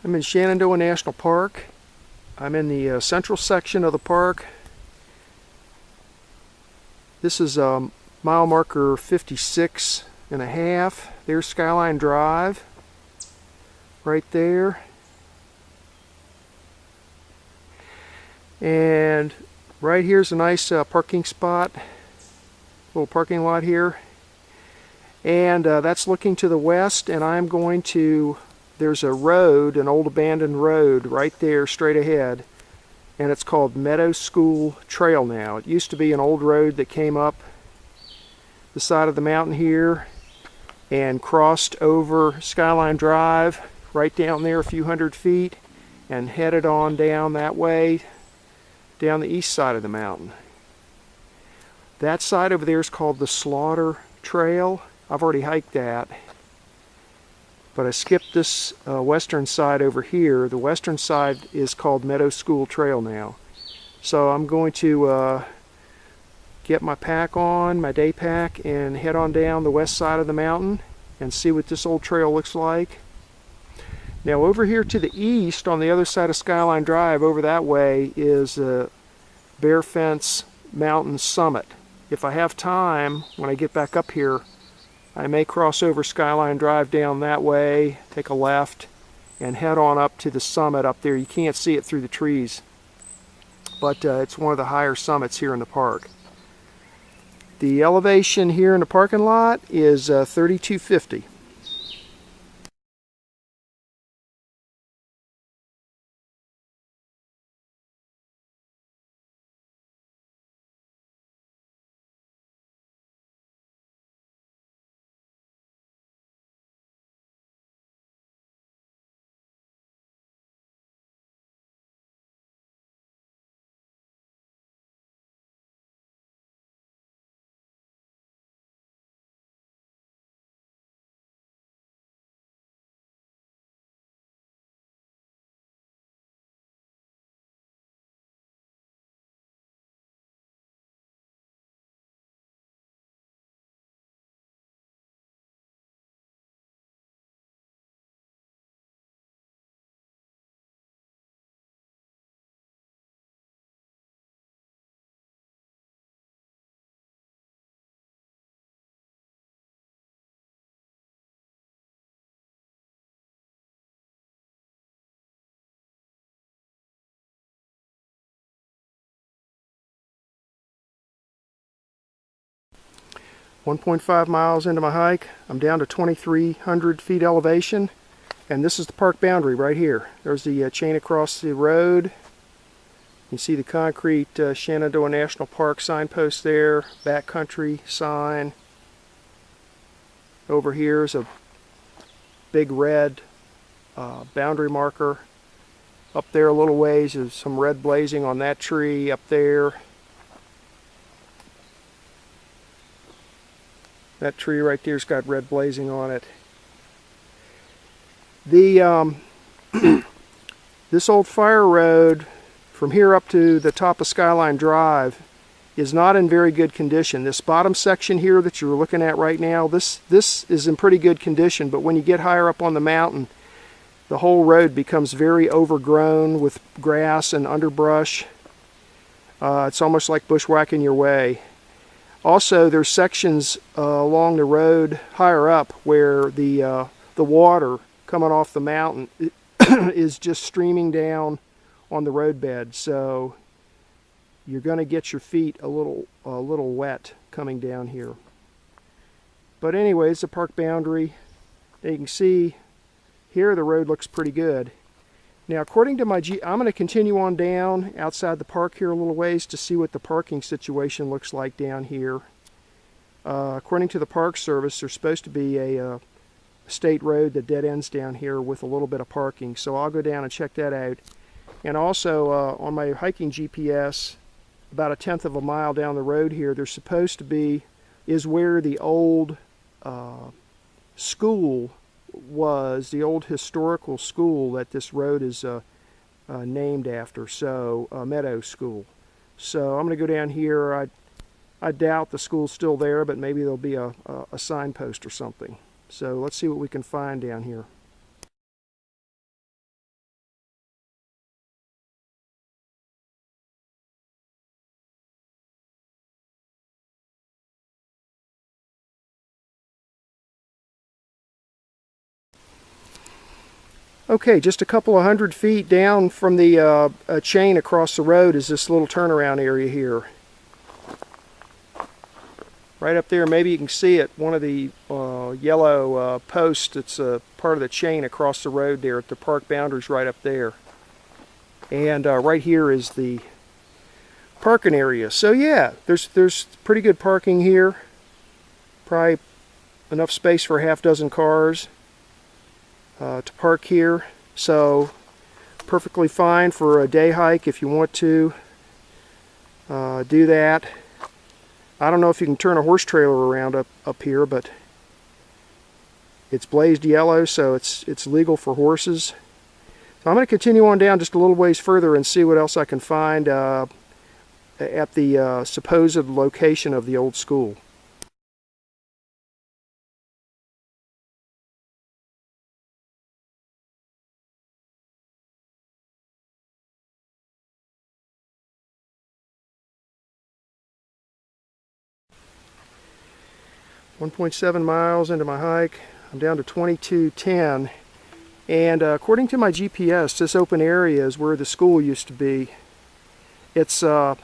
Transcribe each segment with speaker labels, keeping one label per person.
Speaker 1: I'm in Shenandoah National Park. I'm in the central section of the park. This is mile marker 56 and a half. There's Skyline Drive right there. And right here's a nice parking spot, little parking lot here. And that's looking to the west, and I'm going to, there's a road, an old abandoned road right there straight ahead, and it's called Meadow School Trail now. It used to be an old road that came up the side of the mountain here and crossed over Skyline Drive right down there a few hundred feet and headed on down that way down the east side of the mountain. That side over there is called the Slaughter Trail. I've already hiked that, but I skipped this western side over here. The western side is called Meadow School Trail now. So I'm going to get my pack on, my day pack, and head on down the west side of the mountain and see what this old trail looks like. Now over here to the east, on the other side of Skyline Drive, over that way, is Bearfence Mountain summit. If I have time, when I get back up here, I may cross over Skyline Drive down that way, take a left, and head on up to the summit up there. You can't see it through the trees, but it's one of the higher summits here in the park. The elevation here in the parking lot is 3250. .5 miles into my hike, I'm down to 2,300 feet elevation, and this is the park boundary right here. There's the chain across the road. You can see the concrete Shenandoah National Park signpost there, backcountry sign. Over here is a big red boundary marker. Up there a little ways is some red blazing on that tree up there. That tree right there's got red blazing on it. The this old fire road from here up to the top of Skyline Drive is not in very good condition. This bottom section here that you're looking at right now, this is in pretty good condition, but when you get higher up on the mountain, the whole road becomes very overgrown with grass and underbrush. It's almost like bushwhacking your way. Also, there's sections along the road higher up where the water coming off the mountain is just streaming down on the roadbed, so you're going to get your feet a little wet coming down here. But anyway, it's a park boundary. You can see here the road looks pretty good. Now, according to my I'm going to continue on down outside the park here a little ways to see what the parking situation looks like down here. According to the Park Service, there's supposed to be a state road that dead ends down here with a little bit of parking, so I'll go down and check that out. And also on my hiking GPS, about 1/10 of a mile down the road here, there's supposed to be, is where the old school was, the old historical school that this road is named after, so Meadow School. So I'm going to go down here. I doubt the school's still there, but maybe there'll be a signpost or something. So let's see what we can find down here. Okay, just a couple of 100 feet down from the chain across the road is this little turnaround area here. Right up there, maybe you can see it, one of the yellow posts. It's part of the chain across the road there at the park boundaries right up there. And right here is the parking area. So yeah, there's pretty good parking here. Probably enough space for a half dozen cars to park here. So perfectly fine for a day hike if you want to do that. I don't know if you can turn a horse trailer around up here, but it's blazed yellow, so it's legal for horses. So I'm going to continue on down just a little ways further and see what else I can find at the supposed location of the old school. .7 miles into my hike. I'm down to 22:10, and according to my GPS, this open area is where the school used to be. It's a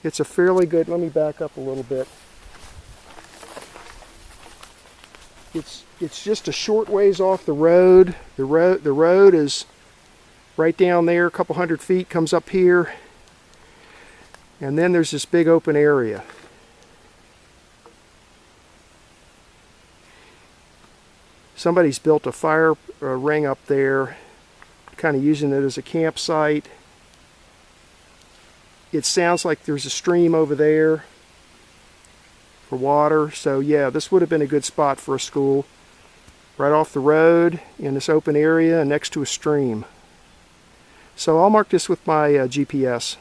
Speaker 1: fairly good. Let me back up a little bit. It's just a short ways off the road. The road is right down there, a couple 100 feet, comes up here, and then there's this big open area. Somebody's built a fire ring up there, kind of using it as a campsite. It sounds like there's a stream over there for water. So yeah, this would have been a good spot for a school. Right off the road in this open area next to a stream. So I'll mark this with my GPS.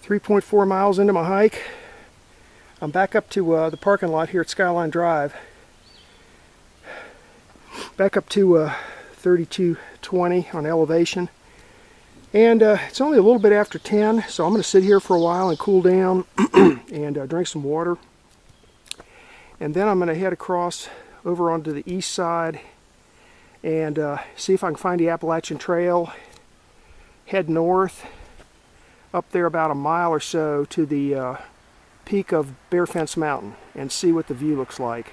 Speaker 1: .4 miles into my hike. I'm back up to the parking lot here at Skyline Drive. Back up to 3220 on elevation. And it's only a little bit after 10, so I'm going to sit here for a while and cool down and drink some water. And then I'm going to head across over onto the east side and see if I can find the Appalachian Trail. Head north up there about a mile or so to the peak of Bearfence Mountain and see what the view looks like.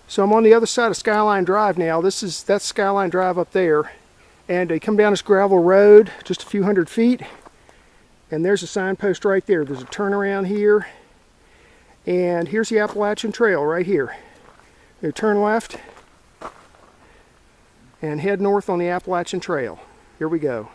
Speaker 1: So I'm on the other side of Skyline Drive now. That's Skyline Drive up there. And you come down this gravel road just a few hundred feet, and there's a signpost right there. There's a turnaround here, and here's the Appalachian Trail right here. You turn left and head north on the Appalachian Trail. Here we go.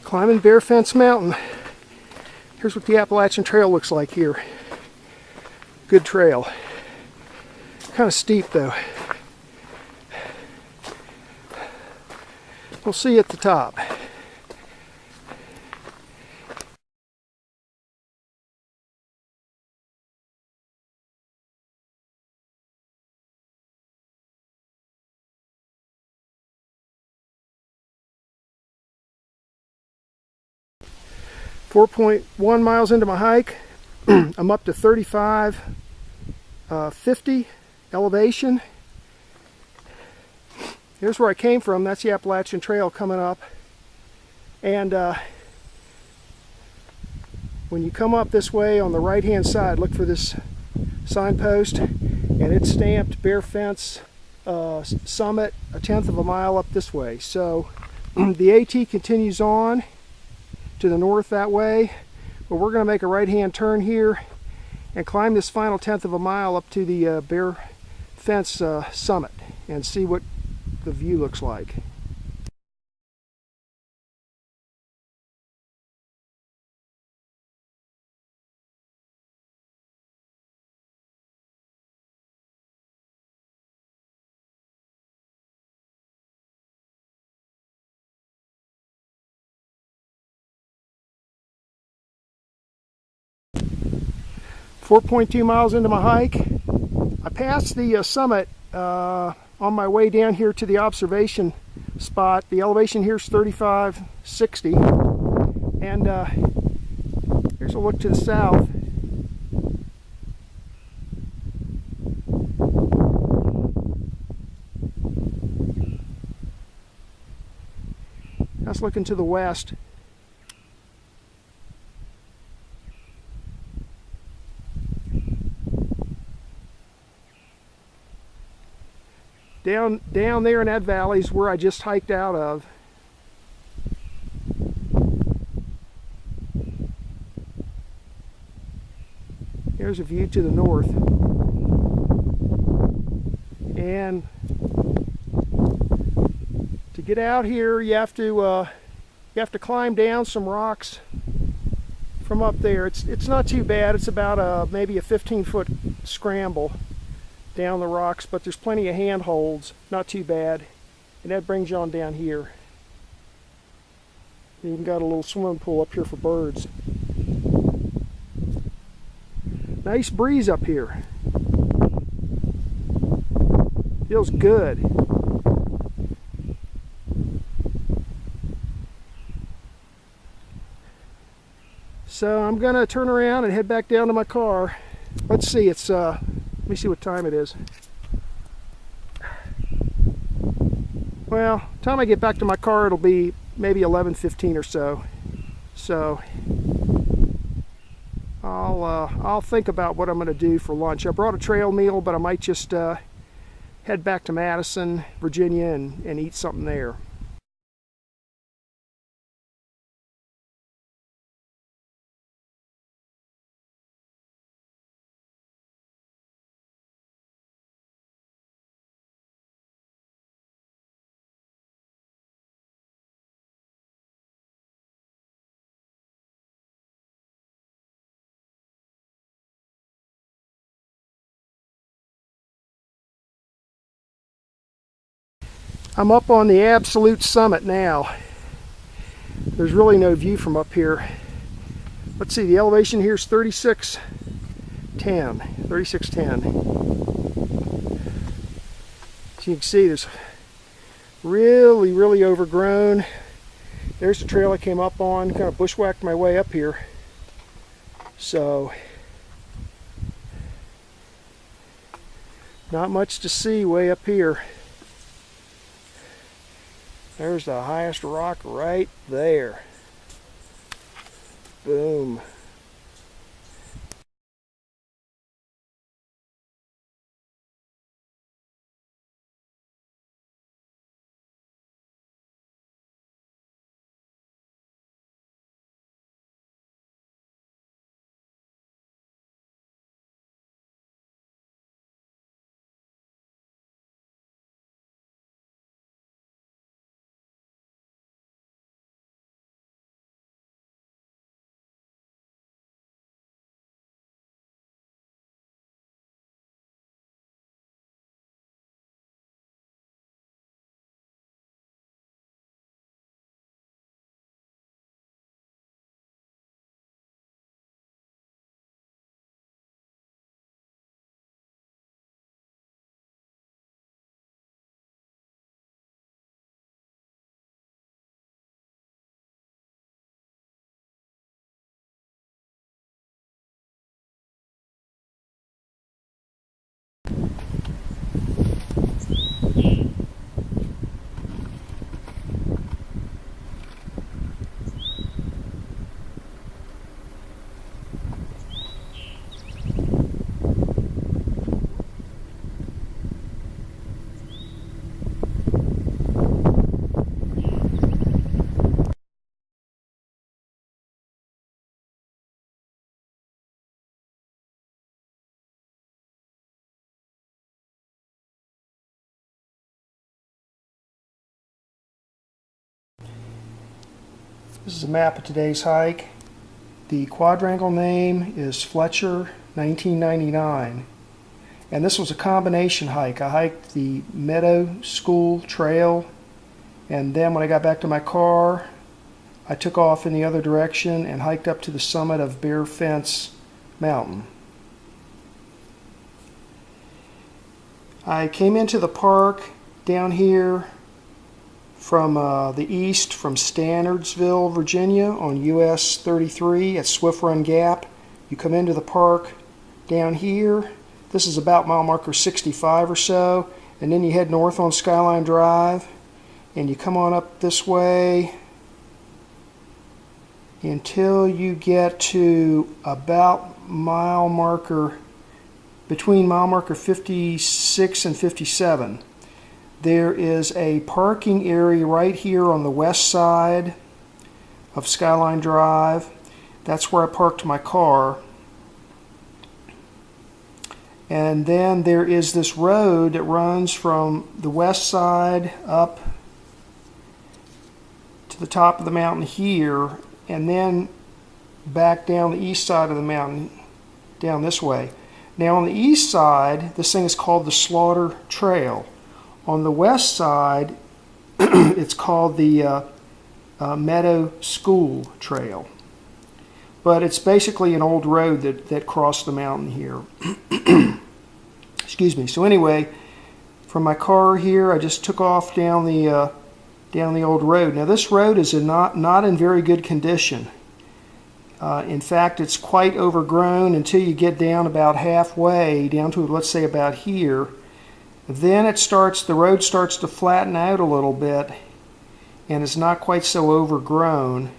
Speaker 1: Climbing Bearfence Mountain. Here's what the Appalachian Trail looks like here. Good trail. Kind of steep though. We'll see you at the top. 4.1 miles into my hike. I'm up to 3550 elevation. Here's where I came from. That's the Appalachian Trail coming up. And when you come up this way on the right hand side, look for this signpost, and it's stamped Bearfence Summit, a tenth of a mile up this way. So the AT continues on to the north that way, but we're going to make a right hand turn here and climb this final tenth of a mile up to the Bearfence Summit and see what the view looks like. .2 miles into my hike. I passed the summit on my way down here to the observation spot. The elevation here is 3560, and here's a look to the south. That's looking to the west. Down there in that valley is where I just hiked out of. Here's a view to the north. And to get out here, you have to climb down some rocks from up there. It's not too bad. It's about maybe a 15-foot scramble down the rocks, but there's plenty of handholds, not too bad, and that brings you on down here. You even got a little swimming pool up here for birds. Nice breeze up here. Feels good. So I'm gonna turn around and head back down to my car. Let's see, it's let me see what time it is. Well, time I get back to my car, it'll be maybe 11:15 or so. So I'll think about what I'm going to do for lunch. I brought a trail meal, but I might just head back to Madison, Virginia, and eat something there. I'm up on the absolute summit now. There's really no view from up here. Let's see, the elevation here is 3610. So you can see there's really overgrown. There's the trail I came up on, kind of bushwhacked my way up here. So not much to see way up here. There's the highest rock right there. Boom. This is a map of today's hike. The quadrangle name is Fletcher 1999. And this was a combination hike. I hiked the Meadow School Trail, and then when I got back to my car, I took off in the other direction and hiked up to the summit of Bearfence Mountain. I came into the park down here from the east, from Standardsville, Virginia on US 33 at Swift Run Gap. You come into the park down here. This is about mile marker 65 or so, and then you head north on Skyline Drive, and you come on up this way until you get to about mile marker, between mile marker 56 and 57. There is a parking area right here on the west side of Skyline Drive. That's where I parked my car. And then there is this road that runs from the west side up to the top of the mountain here, and then back down the east side of the mountain, down this way. Now on the east side, this thing is called the Slaughter Trail. On the west side, it's called the Meadow School Trail. But it's basically an old road that crossed the mountain here. Excuse me. So anyway, from my car here, I just took off down the old road. Now this road is not in very good condition. In fact, it's quite overgrown until you get down about halfway, down to, let's say, about here. Then the road starts to flatten out a little bit, and it's not quite so overgrown.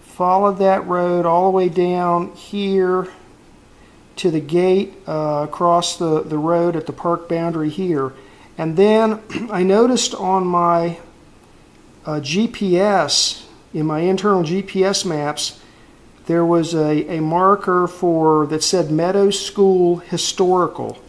Speaker 1: Followed that road all the way down here to the gate, across the road at the park boundary here. And then I noticed on my GPS, in my internal GPS maps, there was a marker that said Meadow School Historical,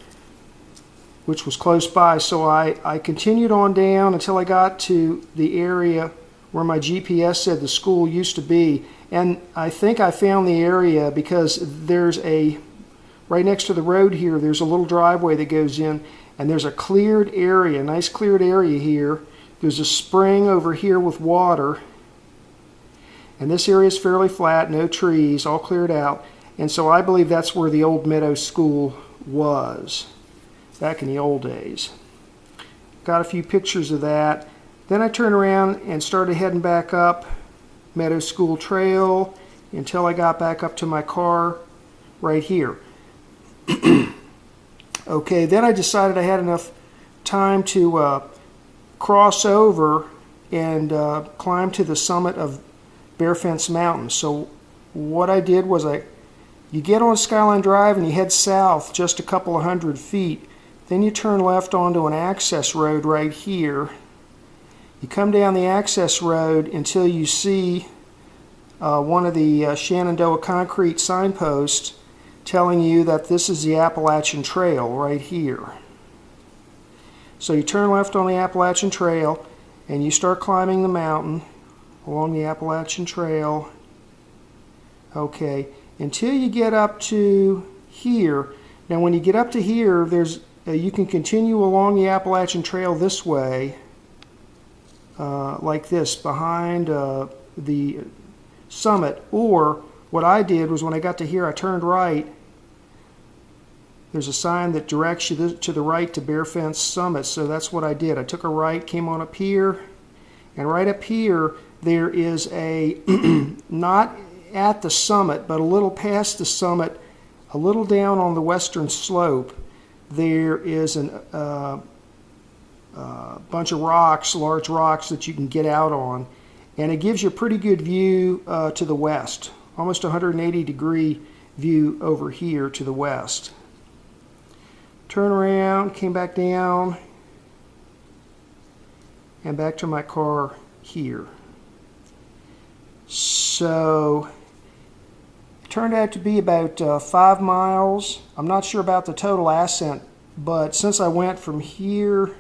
Speaker 1: which was close by. So I continued on down until I got to the area where my GPS said the school used to be. And I think I found the area because there's right next to the road here, there's a little driveway that goes in, and there's a cleared area, a nice cleared area here. There's a spring over here with water, and this area is fairly flat, no trees, all cleared out. And so I believe that's where the old Meadow School was back in the old days. Got a few pictures of that. Then I turned around and started heading back up Meadow School Trail until I got back up to my car right here. Okay, then I decided I had enough time to cross over and climb to the summit of Bearfence Mountain. So what I did was you get on Skyline Drive and you head south just a couple of 100 feet. Then you turn left onto an access road right here. You come down the access road until you see one of the Shenandoah concrete signposts telling you that this is the Appalachian Trail right here. So you turn left on the Appalachian Trail and you start climbing the mountain along the Appalachian Trail. Okay, until you get up to here. Now when you get up to here, you can continue along the Appalachian Trail this way, like this, behind the summit. Or what I did was when I got to here, I turned right. There's a sign that directs you to the right to Bearfence Summit, so that's what I did. I took a right, came on up here, and right up here there is a, not at the summit, but a little past the summit, a little down on the western slope, there is a bunch of rocks, large rocks that you can get out on, and it gives you a pretty good view to the west, almost 180-degree view over here to the west. Turn around, came back down, and back to my car here. So it turned out to be about 5 miles. I'm not sure about the total ascent, but since I went from here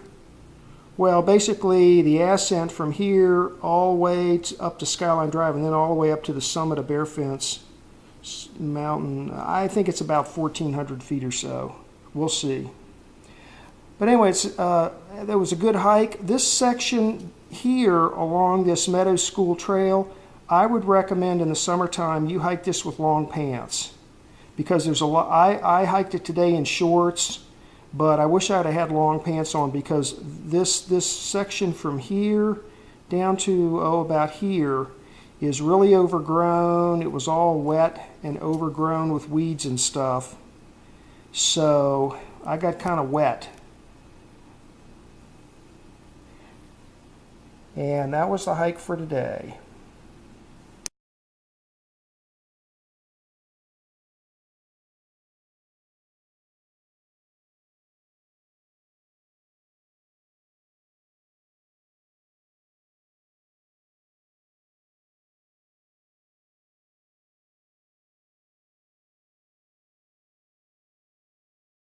Speaker 1: Well, basically the ascent from here all the way up to Skyline Drive and then all the way up to the summit of Bearfence Mountain. I think it's about 1,400 feet or so. We'll see. But anyway, that was a good hike. This section here along this Meadow School Trail, I would recommend in the summertime you hike this with long pants, because there's a lot. I hiked it today in shorts, but I wish I'd have had long pants on, because this section from here down to about here is really overgrown. It was all wet and overgrown with weeds and stuff, so I got kind of wet. And that was the hike for today.